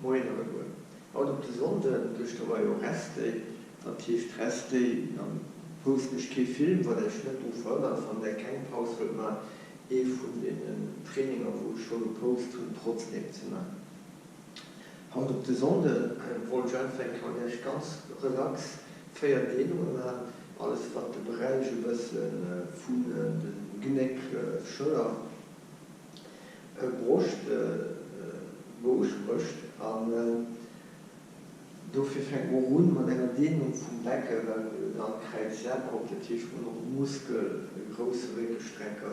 Moin, aber op de Sonde durch da war jo Reste, dat hicht Reste an postke Film, war der Schnitt förder von der Kengpaus wird man von den Traininger, wo schon Post und trotzdem zu machen. Haut op de Sonde wo kann ich ganz relax feier Dehnungen alles wat de Bereich vu den Gneck Schëller brucht bocht an dofir fängt run man enger Dehnung vum Becke, dann kräit sehr kompetitiv noch Muskel große Gestrecker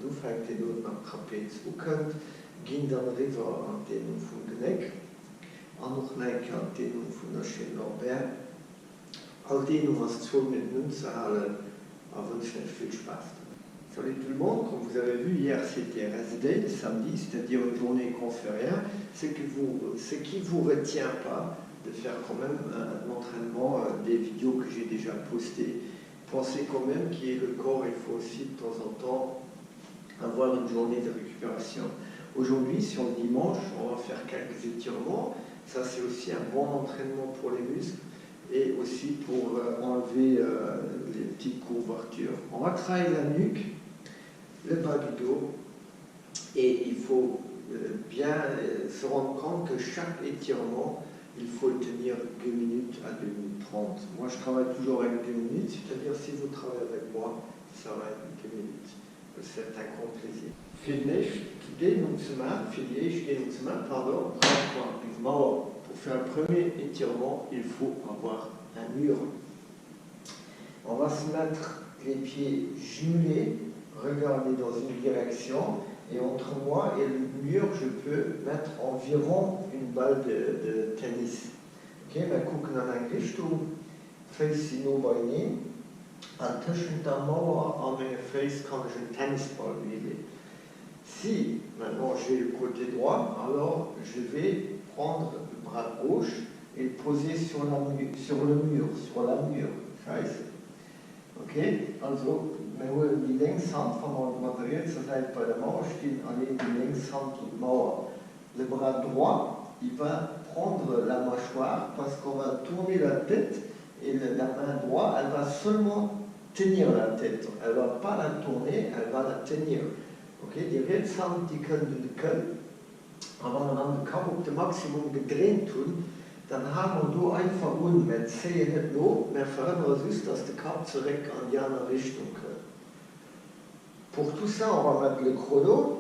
du fängt den nur nach Trapez wo könnt ging dann River an Dehnung vum Gneck an noch Neike an Dehnung vun der Chaîne Lambert. All Dehnung was 2 Minuten zu halen, wünsche euch viel Spaß. Salut tout le monde, comme vous avez vu hier c'était Rest Day, samedi, c'est-à-dire une journée conférienne, ce qui vous retient pas de faire quand même l'entraînement des vidéos que j'ai déjà postées. Pensez quand même qu'il y ait le corps, il faut aussi de temps en temps avoir une journée de récupération. Aujourd'hui, sur le dimanche, on va faire quelques étirements. Ça, c'est aussi un bon entraînement pour les muscles et aussi pour enlever les petites courbatures. On va travailler la nuque, le bas du dos et il faut bien se rendre compte que chaque étirement, il faut le tenir 2 minutes à 2 minutes 30. Moi, je travaille toujours avec 2 minutes, c'est-à-dire si vous travaillez avec moi, ça va être 2 minutes. C'est un grand plaisir. Pour faire le premier étirement, il faut avoir un mur. On va se mettre les pieds jumelés, regarder dans une direction, et entre moi et le mur, je peux mettre environ une balle de tennis. Okay, wir gucken in eine Richtung, Face in Oberlin, an zwischen der Mauer an meine Face kann ich einen Tennisball wiegen. Si maintenant j'ai le côté droit, alors je vais prendre le bras gauche et le poser sur le mur, sur la mur. Scheiße. Okay, also wir holen die Längshand von meinem Material zur Seite bei der Mauer, stehen allein die Längshand und Mauer. Le bras droit, il va prendre la mâchoire parce qu'on va tourner la tête et la main droite, elle va seulement tenir la tête. Elle ne va pas la tourner, elle va la tenir. Okay, die Rechtshand, die können wir können. Aber wenn man den Kamm auf das Maximum gedreht tun, dann haben wir da einfach unten, wir sehen nicht nur, wir verhindern uns, dass der Kamm zurück an die andere Richtung kann. Pour tout ça, on va mettre le chrono.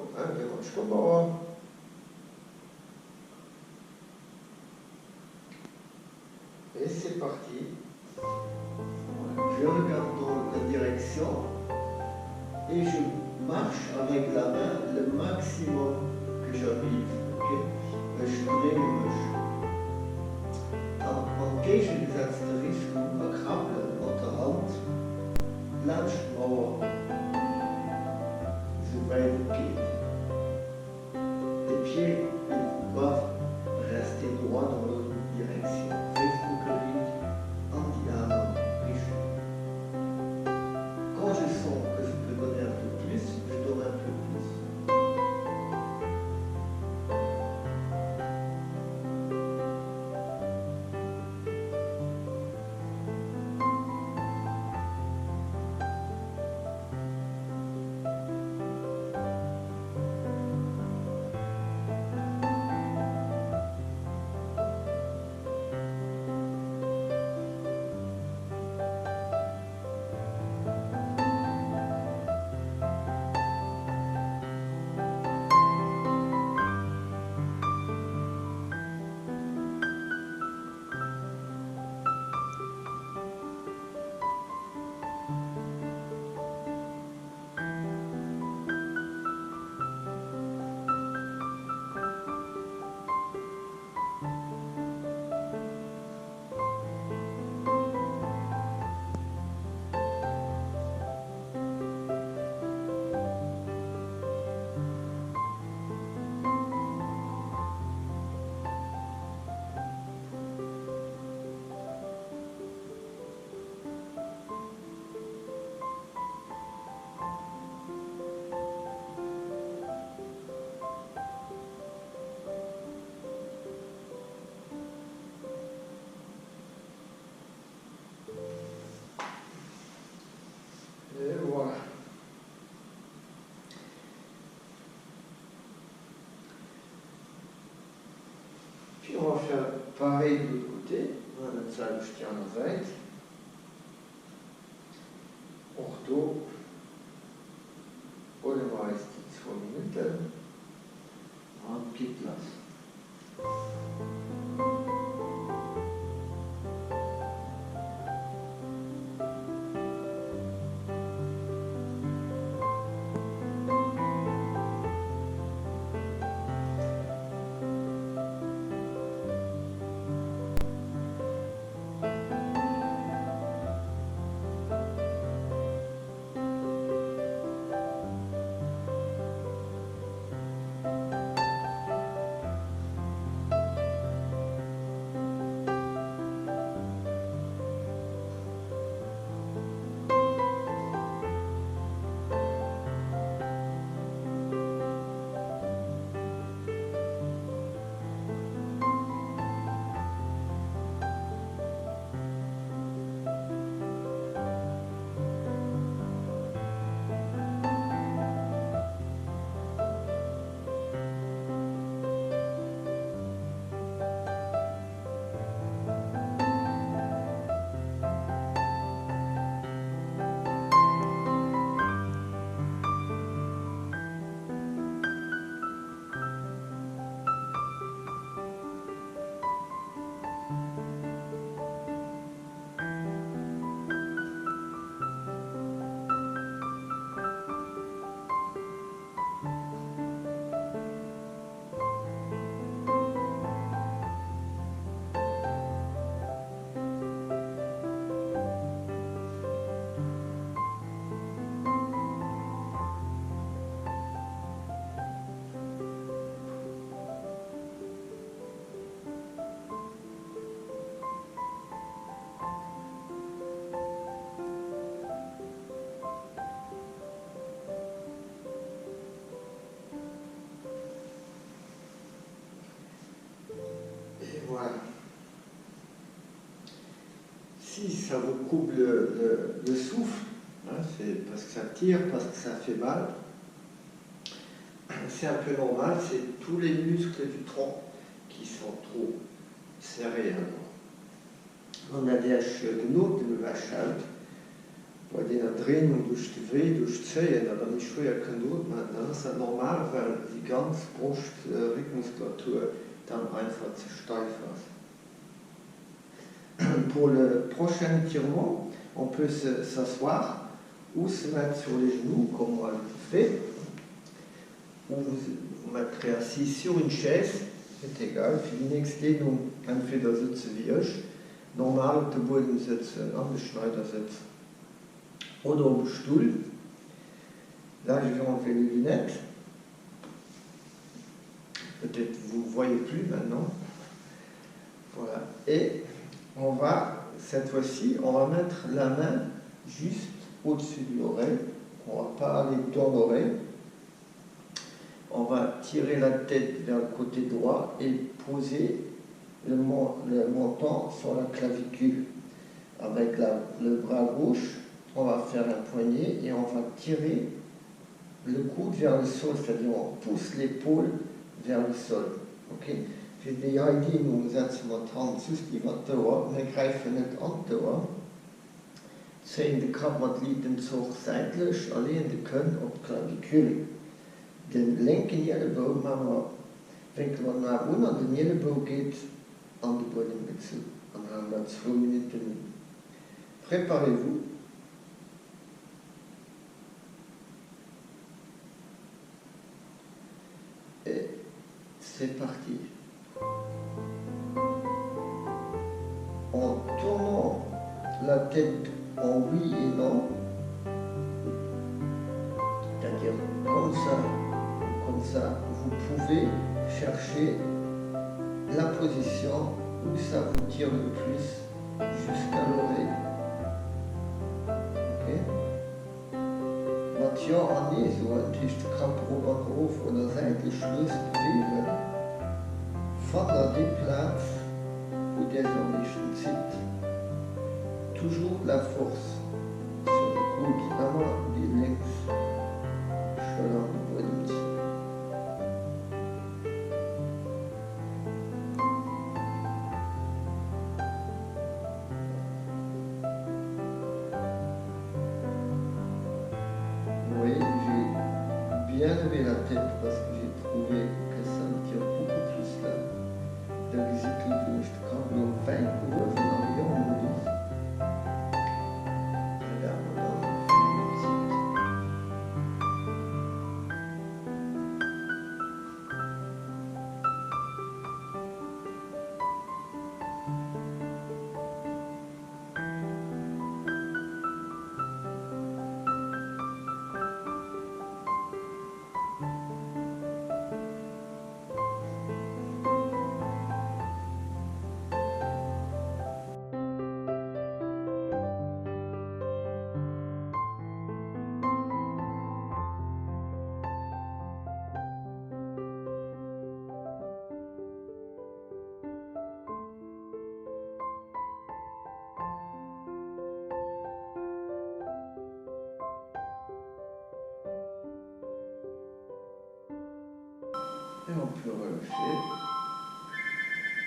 Et c'est parti. Je regarde dans la direction et je marche avec la main le maximum que j'arrive. Okay? Je drehe mich. Am gegengesetzten Richtung krabbeln mit der Hand, Landmauer, so weit es geht. Les pieds doivent rester droits dans l'autre direction. Quand je sens que je peux donner un peu plus, je donne un peu plus. Puis on va faire pareil de l'autre côté. On va mettre ça à l'oustier en Seite. Ortho. Und war es die 2 Minuten. Und geht los. Voilà. Si ça vous coupe le souffle, hein, c'est parce que ça tire, parce que ça fait mal, c'est un peu normal, c'est tous les muscles du tronc qui sont trop serrés. On a des genug im Waschhalt, bei der Drehung durch die Weh, durch die Zehen, aber nicht schwer genug, dann ist das normal, weil die ganze Brust-Rückenmuskulatur dann einfach zu steif ist. Pour le prochain étirement, on peut s'asseoir ou se mettre sur les genoux, comme on le fait, ou vous mettrez assis sur une chaise, c'est égal, für die nächste Dehnung entweder sitze wie ich, normal auf dem Boden sitzen, an der Schneidersitz oder auf dem Stuhl. Là, je vais enlever les lunettes. Peut-être vous ne voyez plus maintenant. Voilà. Et on va, cette fois-ci, on va mettre la main juste au-dessus de l'oreille. On ne va pas aller dans l'oreille. On va tirer la tête vers le côté droit et poser le menton sur la clavicule. Avec le bras gauche, on va faire un poignet et on va tirer le coude vers le sol, c'est-à-dire on pousse l'épaule vers le sol. Okay? Für die Dehnung setzen wir die Hand zuerst über die Ohr, wir greifen nicht an die Ohr. Ziehen die Kappenliedenzug seitlich, allein die können auf die Klavikül. Den linken Ellenbogen machen wir, wenn man nach unten den Ellenbogen geht, an den Boden mit zu. Dann haben wir 2 Minuten. Préparez-vous. Et c'est parti. En tournant la tête en oui et non, c'est-à-dire comme ça, vous pouvez chercher la position où ça vous tire le plus jusqu'à l'oreille. Okay? Wat ja an nie so ticht Kraproberhof oder seitlich Schluss bewegen, von der Platz où des ambitions zit. Toujours la force sur le coude avant du links. Shalom Wind. bien lever la tête parce que j'ai trouvé que ça me tire beaucoup plus là. Donc je zit toen je kan nog 5 uur van een jongen doen. En daar we dan zit. Et on peut relâcher.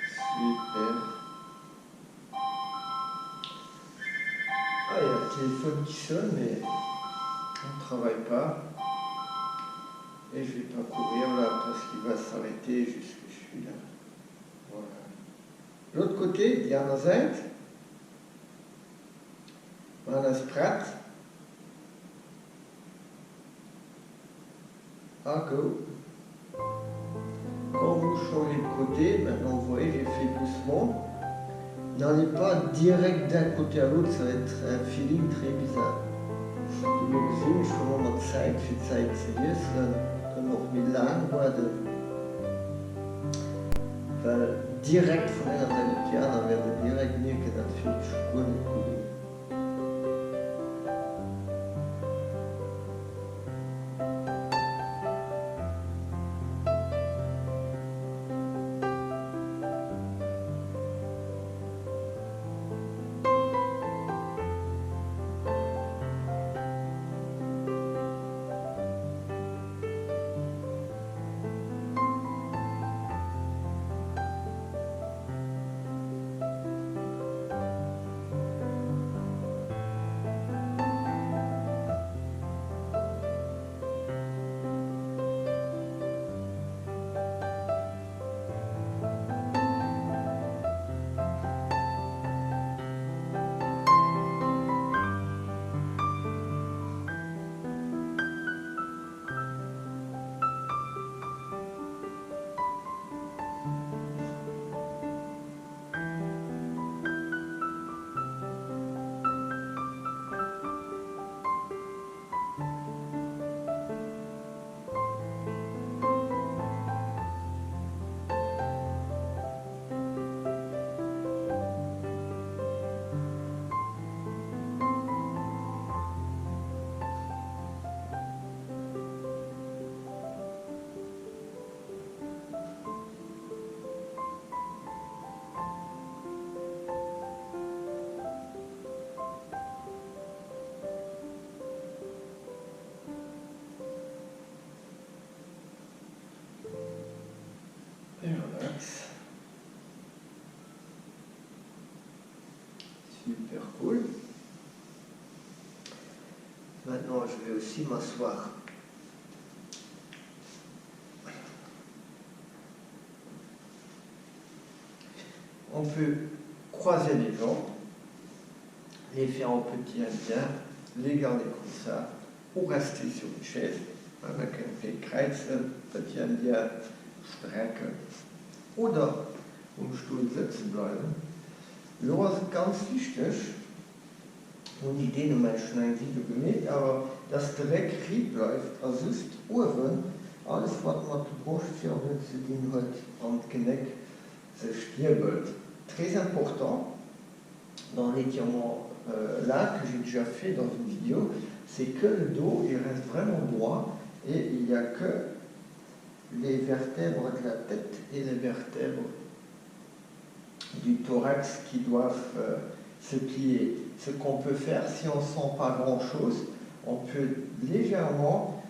Super. Ah, il y a le téléphone qui sonne, mais on ne travaille pas. Et je ne vais pas courir là parce qu'il va s'arrêter jusque je suis là. Voilà. L'autre côté, die andere zijde. On a sprat. Ah, go. Quand vous changez de côté, maintenant vous voyez, j'ai fait doucement. N'allez pas direct d'un côté à l'autre, ça va être un feeling très bizarre. Je vais zien, gewoon wat Zeit für Zeit serieus, dann können wir auch mit lang worden. Weil direkt von einer Seite ja, dann werden wir direkt merken, das finde ich schon nicht cool. Et relax. Super cool. Maintenant, je vais aussi m'asseoir. On peut croiser les jambes, les faire en petit indien, les garder comme ça, ou rester sur une chaise, avec un pied kreuzen, petit indien strecken, oder im Stuhl sitzen bleiben. Ja, ist ganz wichtig, und die Idee nochmal schon ein Video gemacht, aber dass direkt Krieg bleibt, also ist oben, alles was man die Brust für zu dienen hat, am Genick, se stirbelt. Très important, dans l'étirement là que j'ai déjà fait dans une vidéo, c'est que le dos il reste vraiment droit et il n'y a que les vertèbres de la tête et les vertèbres du thorax qui doivent se plier. Ce qu'on peut faire, si on ne sent pas grand-chose, on peut légèrement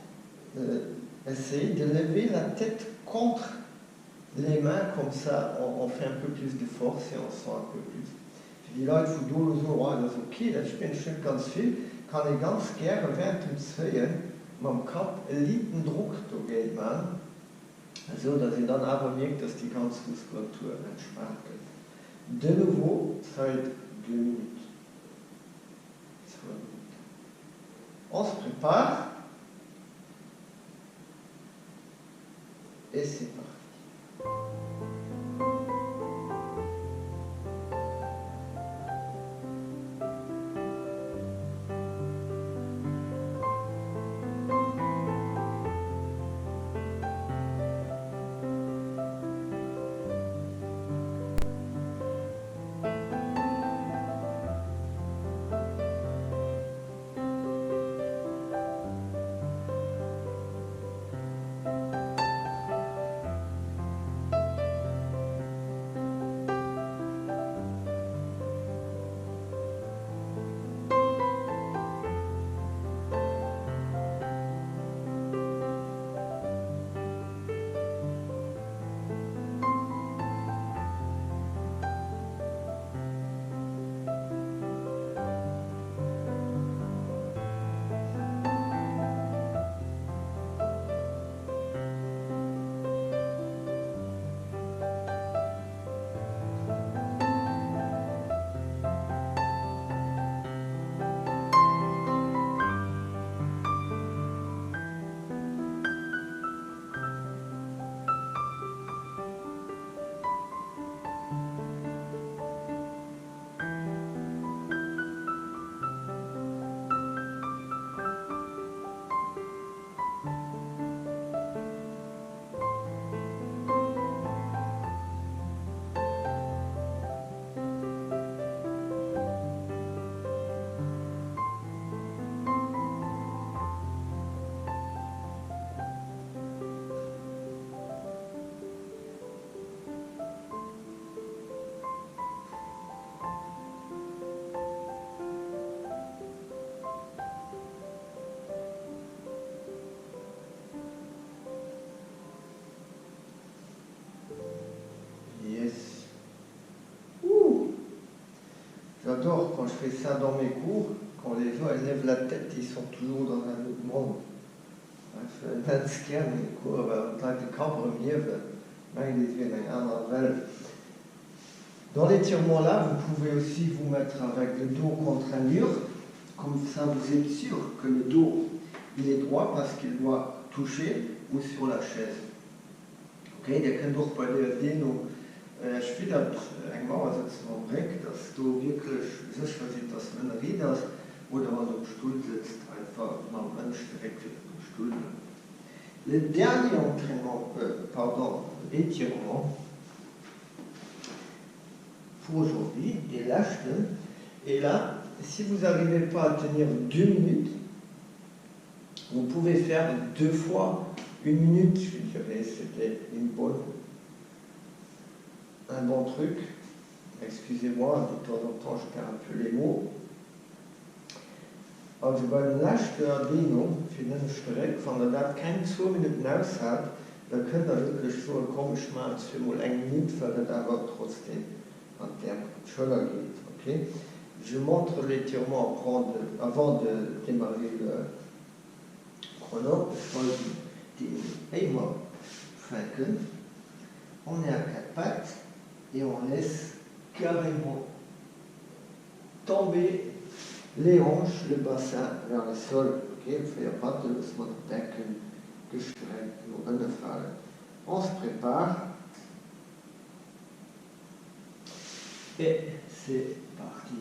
essayer de lever la tête contre les mains, comme ça on fait un peu plus de force et on sent un peu plus. Je dis là, il faut doorlosen, das ist okay, das spielt schon ganz viel, kann ich ganz gerne während dem Zweien man Kap einen Druck geht man, so dass ihr dann aber merkt, dass die ganze Muskulatur entspannt wird. De nouveau, Zeit 2 Minuten. 2 Minuten. On se prépare et c'est parti. J'adore quand je fais ça dans mes cours, quand les gens lèvent la tête, ils sont toujours dans un autre monde. Je fais un scan mes cours, en tant que cambre mieux, ils viennent à un. Dans l'étirement-là, vous pouvez aussi vous mettre avec le dos contre un mur, comme ça vous êtes sûr que le dos il est droit parce qu'il doit toucher ou sur la chaise. Okay, der kann doch bei der Dehnung später einmal sitzen am Reck, dass du wirklich sicher sieht, dass wenn er wieder ist oder wenn du am Stuhl sitzt, einfach mal ganz direkt am Stuhl. Le dernier entraînement, étirement pour aujourd'hui est l'acheter. Et là, si vous n'arrivez pas à tenir 2 minutes, vous pouvez faire 2 fois 1 minute, je dirais, c'était un bon truc. Excusez-moi, de temps en temps je perds un peu les mots. Also bei der letzten Dehnung für den Streck, wenn er das keine 2 Minuten aushält, dann könnte er wirklich so ein komisches Schmerz für mal 1 Minute, weil er aber trotzdem an der Schulter geht. Okay? Je montre l'étirement avant de démarrer le chrono. Je pose des éléments flanqués. On est à 4 pattes et on laisse carrément tomber les hanches, le bassin vers le sol. Okay? Für Warte muss man decken, gestreckt, nur runterfallen. On se prépare. Et c'est parti.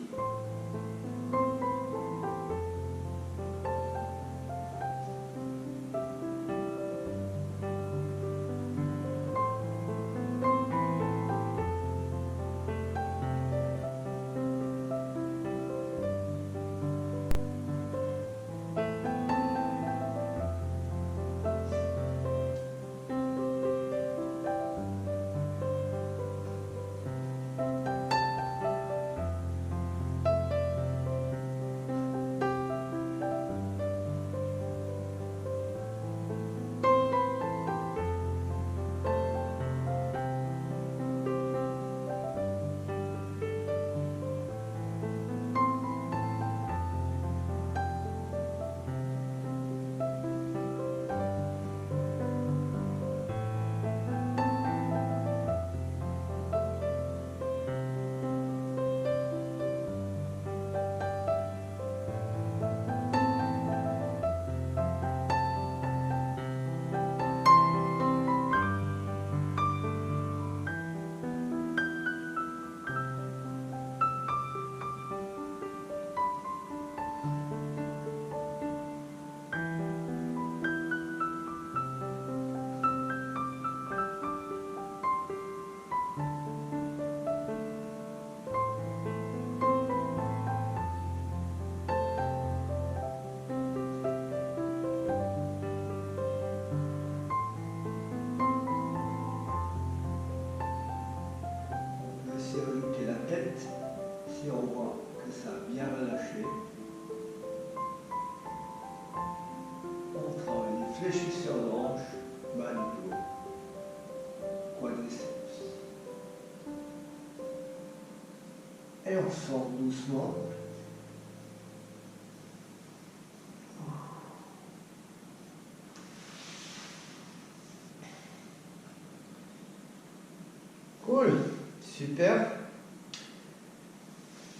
aussi ajouter la tête. Si on voit que ça a bien relâché, on travaille les fléchisseurs de hanche, bas du dos, quadriceps. Et on sort doucement. Cool, super.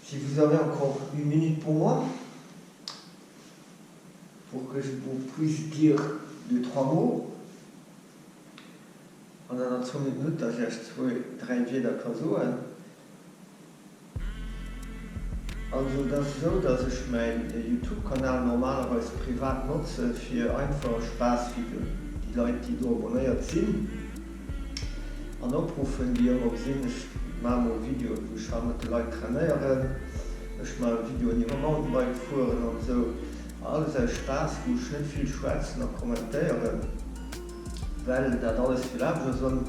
Si vous avez encore 1 minute pour moi, pour que je vous puisse dire 2-3 mots. Und dann 2 Minuten, dass ich 2-3 wieder kann sagen. Also das ist so, dass ich meinen YouTube-Kanal normalerweise privat nutze für einfache Spaßvideos. Die Leute, die da abonniert sind, und abrufen, die immer sehen, ich mache mal Videos, wo ich mit den Leuten trainieren, ich mache Videos über Mountainbike fahren und so. Alles ein Spaß, wo ich nicht viel schwätzen und kommentieren, weil das alles viel abgeht, sondern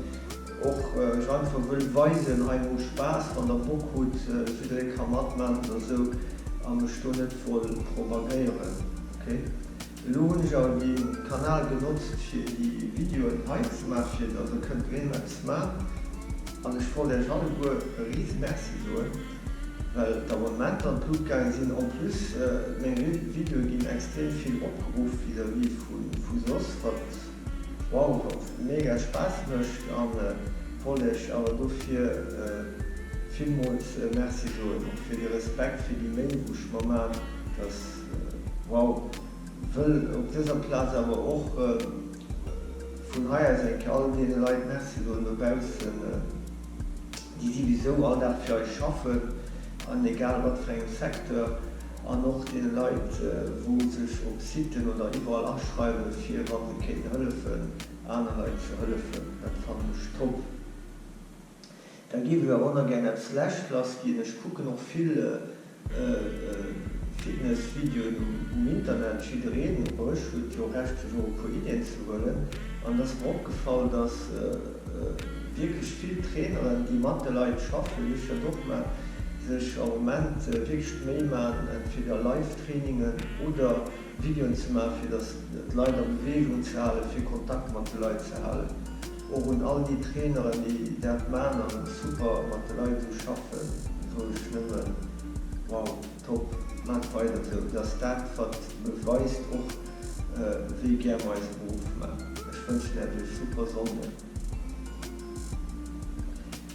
auch ich einfach will weisen, ein Spaß von der Bock hat, für die Kameraden oder so, und ich tue nicht voll propagieren. Okay? Nun habe ich auch den Kanal genutzt für die Videos zu machen, also könnt ihr etwas machen. Und ich wollte euch alle ein riesen Merci sagen, weil der Moment an Blutgang sind en plus, meine Videos gehen extrem viel abgerufen, wie von sonst, was wow, mega Spaß macht und wollte ich aber dafür vielmals Merci sagen und für den Respekt für die Mail, wo ich mir mache, das wow. Will auf dieser Platz aber auch von heuer sein, all den Leuten merci so draußen, die sowieso all das für euch schaffen, an egal was für einen Sektor, und auch den Leuten, wo sich auf Seiten oder überall anschreiben, für was sie helfen, anderen Leuten zu helfen. Das fand ich top. Da geben wir auch noch gerne Slash-Klasse, ich gucke noch viele Fitnessvideos im Internet, die reden über euch, und die recht so Ideen zu wollen. Und das ist mir aufgefallen, dass wirklich viele Trainer, die Mathe-Leute schaffen, ich ja doch mal sich im Moment wirklich mehr machen, entweder Live-Trainings oder Videos zu machen, für das Leute Bewegung zu halten, für Kontakt mit den Leuten zu halten. Und all die Trainer, die das machen, super mit den Leuten zu schaffen, so ich nehme, wow, top. Weiter so. Das beweist auch, wie gerne mein Beruf macht. Ich wünsche dir super Sonne.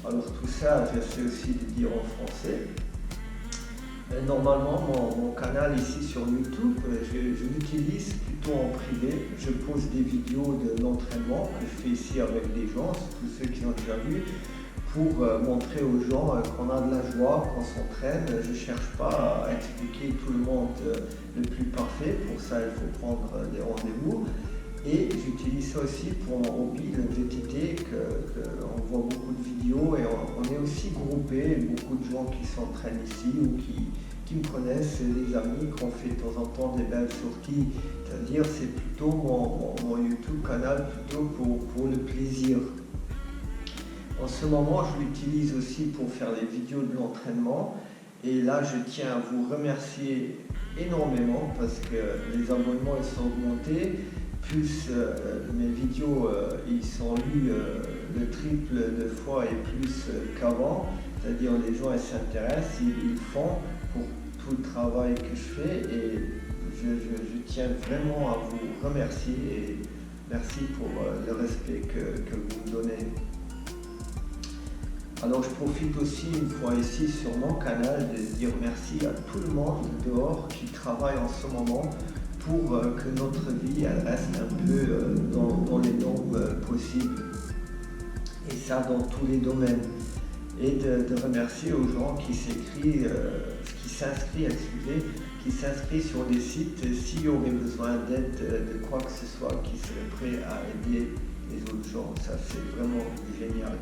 Alors tout ça, je sais aussi le dire en français. Normalement, mon canal ici sur YouTube, je l'utilise plutôt en privé. Je pose des vidéos de l'entraînement que je fais ici avec des gens, tous ceux qui ont déjà vu, pour montrer aux gens qu'on a de la joie, qu'on s'entraîne. Je ne cherche pas à expliquer tout le monde le plus parfait. Pour ça, il faut prendre des rendez-vous. Et j'utilise ça aussi pour mon hobby, le VTT, on voit beaucoup de vidéos et on est aussi groupés, beaucoup de gens qui s'entraînent ici ou qui me connaissent, des amis qu'on fait de temps en temps des belles sorties. C'est-à-dire c'est plutôt mon YouTube canal plutôt pour le plaisir. En ce moment, je l'utilise aussi pour faire les vidéos de l'entraînement. Et là, je tiens à vous remercier énormément parce que les abonnements ils sont augmentés. Plus mes vidéos ils sont lus le triple de fois et plus qu'avant, c'est-à-dire les gens ils s'intéressent, ils font pour tout le travail que je fais et je tiens vraiment à vous remercier et merci pour le respect que vous me donnez. Alors je profite aussi une fois ici sur mon canal de dire merci à tout le monde dehors qui travaille en ce moment pour que notre vie elle reste un peu dans les normes possibles. Et ça dans tous les domaines. Et de remercier aux gens qui s'inscrivent sur des sites s'il y aurait besoin d'aide de quoi que ce soit, qui seraient prêts à aider les autres gens. Ça c'est vraiment génial.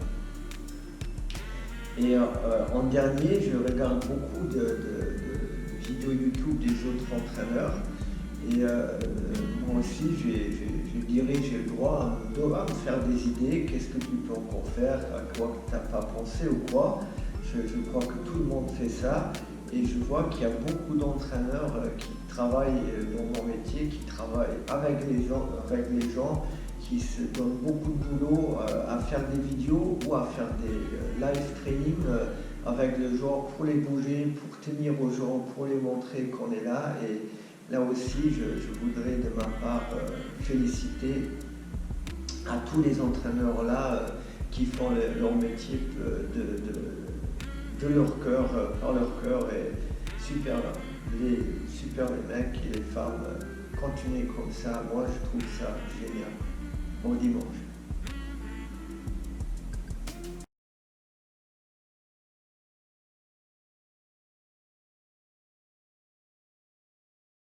Et en dernier, je regarde beaucoup de vidéos YouTube des autres entraîneurs. Et moi aussi, je dirais j'ai le droit à me faire des idées, qu'est-ce que tu peux encore faire, à quoi tu n'as pas pensé ou quoi. Je crois que tout le monde fait ça. Et je vois qu'il y a beaucoup d'entraîneurs qui travaillent dans mon métier, qui travaillent avec les gens, qui se donnent beaucoup de boulot à faire des vidéos ou à faire des live streaming avec les gens pour les bouger, pour tenir aux gens, pour les montrer qu'on est là. Et là aussi, je voudrais de ma part féliciter à tous les entraîneurs là qui font leur métier de leur cœur, par leur cœur, et super là. Super les mecs et les femmes, continuez comme ça, moi je trouve ça génial. Bon dimanche.